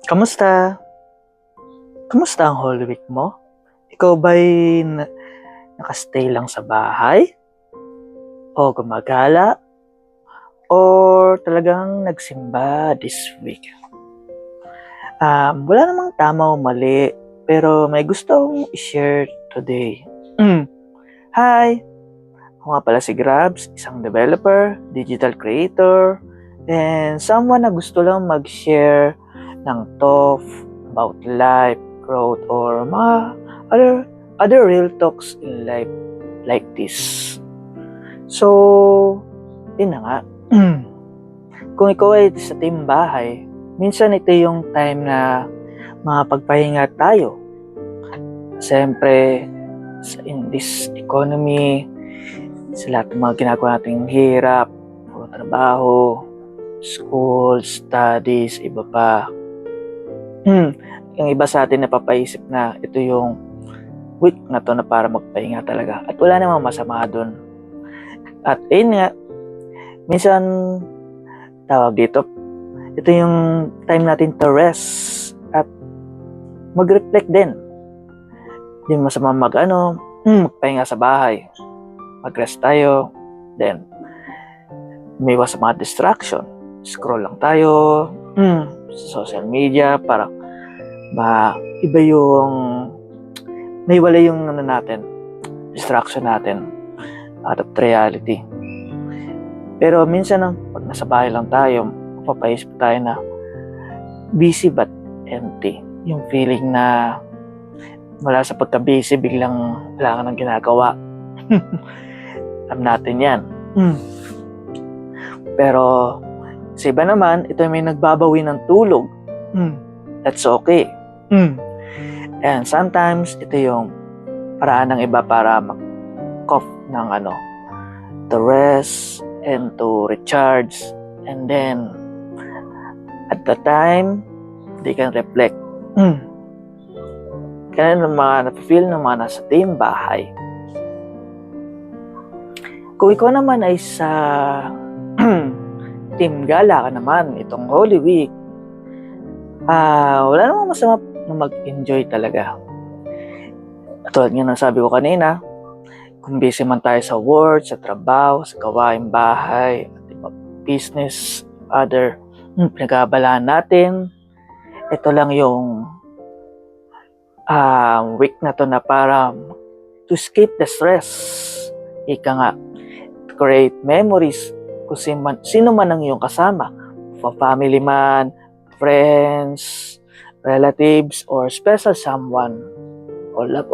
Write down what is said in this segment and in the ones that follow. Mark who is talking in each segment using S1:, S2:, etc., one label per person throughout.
S1: Kamusta? Kamusta ang Holy Week mo? Ikaw ba'y nakastay lang sa bahay? O gumagala? Or talagang nagsimba this week? Wala namang tama o mali, pero may gusto akong i-share today. Hi! Ako nga pala si Grabs, isang developer, digital creator, and someone na gusto lang mag-share ng thought about life, growth, or mga other real talks in life like this. So, yun na nga. Kung ikaw ay sa team bahay, minsan ito yung time na makapagpahinga tayo. Siyempre, in this economy, sa lahat ng mga ginagawa nating hirap, puro trabaho, school, studies, iba pa. Yung iba sa atin napapaisip na ito yung week na to na para magpahinga talaga. At wala namang masama dun. At ayun nga, minsan tawag dito, ito yung time natin to rest at mag-reflect din. Hindi masama magpahinga sa bahay. Mag-rest tayo, then umiwas sa mga distraction. Scroll lang tayo sa social media para iba yung may wala yung distraction natin out of reality. Pero minsan pag nasa bahay lang tayo, mapapaisip tayo na busy but empty. Yung feeling na wala sa pagka-busy, biglang wala ka nang ginagawa. Alam natin yan. Pero sa iba naman, ito may nagbabawi ng tulog. That's okay. And sometimes, ito yung paraan ng iba para mag-cough ng to rest and to recharge. And then, at the time, they can reflect. Kaya ng mga napifeel ng mga nasa team bahay. Kung ikaw naman ay sa team gala ka naman itong Holy Week, wala namang masama na mag-enjoy talaga. Tulad nga ng sabi ko kanina, kung busy man tayo sa work, sa trabaho, sa gawaing bahay, business, other pinag-aabalaan natin, ito lang yung week na to na para to escape the stress. Ika nga, to create memories kung sino man ang iyong kasama, family man, friends, relatives, or special someone, or love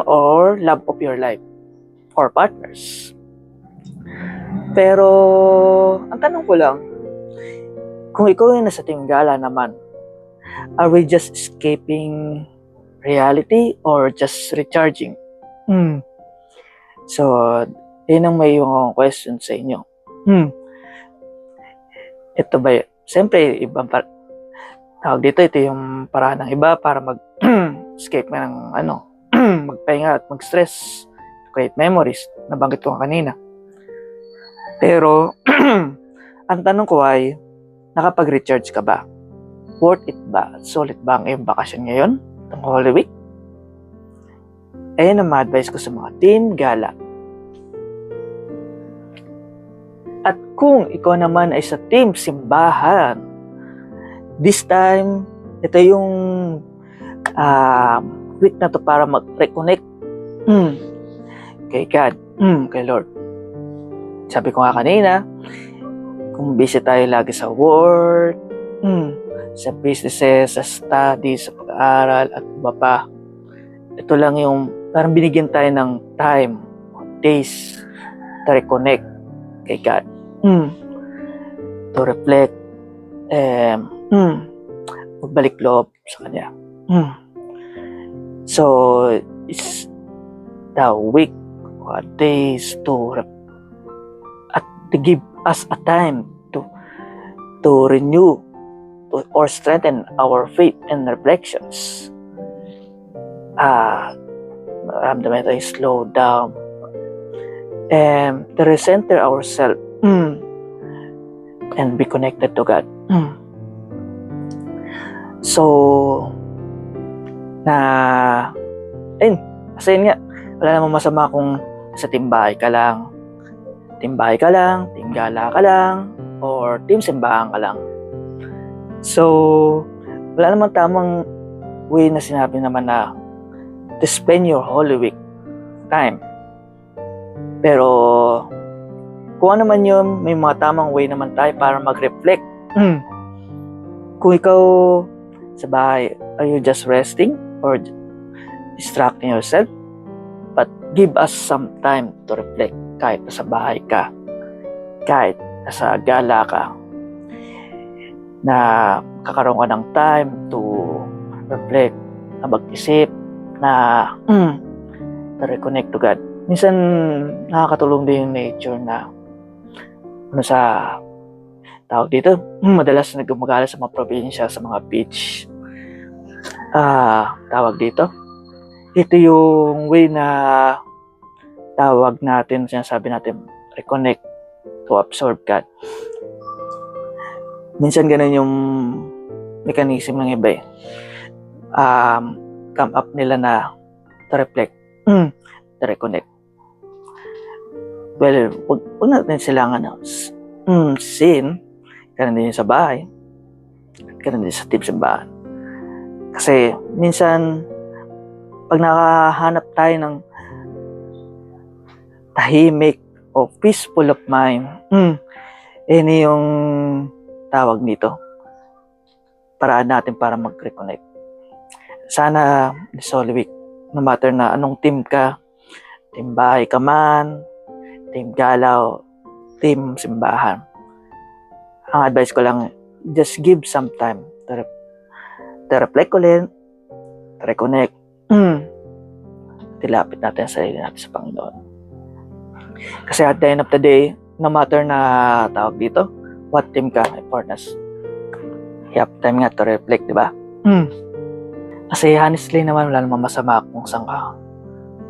S1: or love of your life, or partners. Pero ang tanong ko lang, kung ikaw ay nasa team gala naman, are we just escaping reality or just recharging? So, yun ang may yung question sa inyo. Ito ba, siyempre, ibang tawag dito, ito yung paraan ng iba para mag-escape ng magpahinga at mag-stress, create memories, nabanggit ko kanina. Pero, ang tanong ko ay, nakapag-recharge ka ba? Worth it ba? Solid ba ang iyong bakasyon ngayon? Itong Holy Week? Ayan ang ma-advise ko sa mga team gala. At kung ikaw naman ay sa team simbahan, this time, ito yung week na to para mag-reconnect kay God, kay Lord. Sabi ko nga kanina, kung busy tayo lagi sa work, sa businesses, sa studies, sa pag-aaral, at iba pa, ito lang yung parang binigyan tayo ng time, days, to reconnect kay God. To reflect, magbalik loob sa Kanya. So, it's the week or days to give us a time to renew or strengthen our faith and reflections. Maramdaman tayo slow down and to recenter ourselves and be connected to God. So, kasi yun nga, wala namang masama kung sa team bahay ka lang, team gala ka lang, or team simbahan ka lang. So, wala namang tamang way na sinabi naman na to spend your Holy Week time. Pero, kung ano man yun, may mga tamang way naman tayo para mag-reflect. Kung ikaw sa bahay, are you just resting or distracting yourself? But give us some time to reflect kahit nasa bahay ka, kahit nasa gala ka, na kakaroon ka ng time to reflect, na mag-isip, na reconnect to God. Minsan nakakatulong din yung nature na sa tawag dito, madalas na gumagala sa mga probinsya, sa mga beach. Tawag dito, ito yung way na tawag natin, sinasabi natin, reconnect to absorb God. Minsan ganun yung mechanism ng iba eh. Come up nila na to reflect, to reconnect. Well, wag natin silang sin, ganun din sa bahay, ganun din sa team simbahan. Kasi minsan, pag nakahanap tayo ng tahimik o peaceful of mind, ini yung tawag nito, paraan natin para mag-reconnect. Sana this Holy Week, no matter na anong team ka, team bahay ka man, team galaw, team simbahan, ang advice ko lang, just give some time to reflect ulit, to reconnect, tilapit natin ang sarili natin sa Panginoon. Kasi at the end of the day, no matter na tawag dito, what team ka, importance, you have time nga to reflect, di ba? Kasi honestly naman, wala namang masama kung saan ka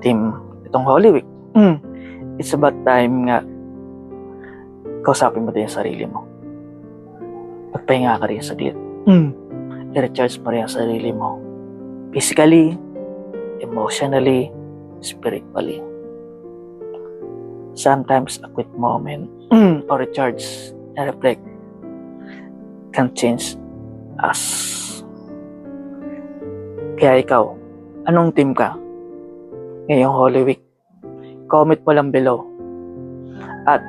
S1: team itong Holy Week. It's about time nga kausapin mo din yung sarili mo. Magpahinga ka rin saglit. I-recharge mo rin ang sarili mo. Physically, emotionally, spiritually. Sometimes a quick moment or recharge and reflect can change us. Kaya ikaw, anong team ka ngayong Holy Week? Comment mo lang below. At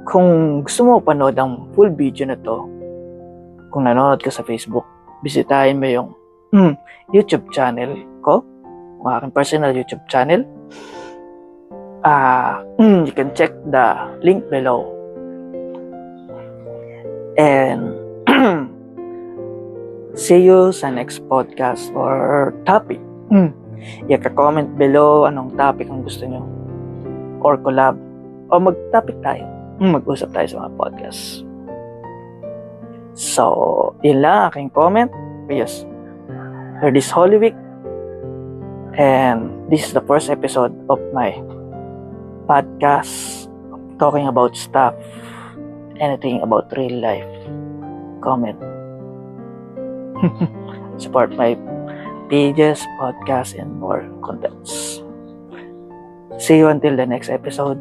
S1: kung gusto mo panood ang full video na to, kung nanonood ka sa Facebook, bisitahin mo yung YouTube channel ko, ang aking personal YouTube channel. You can check the link below. And see you sa next podcast or topic. I-comment below anong topic ang gusto nyo, or collab, o mag-topic tayo, mag-usap tayo sa mga podcast. So, yun lang aking comment. Yes, for this Holy Week, and this is the first episode of my podcast talking about stuff, anything about real life. Comment. Support my pages, podcasts, and more contents. See you until the next episode.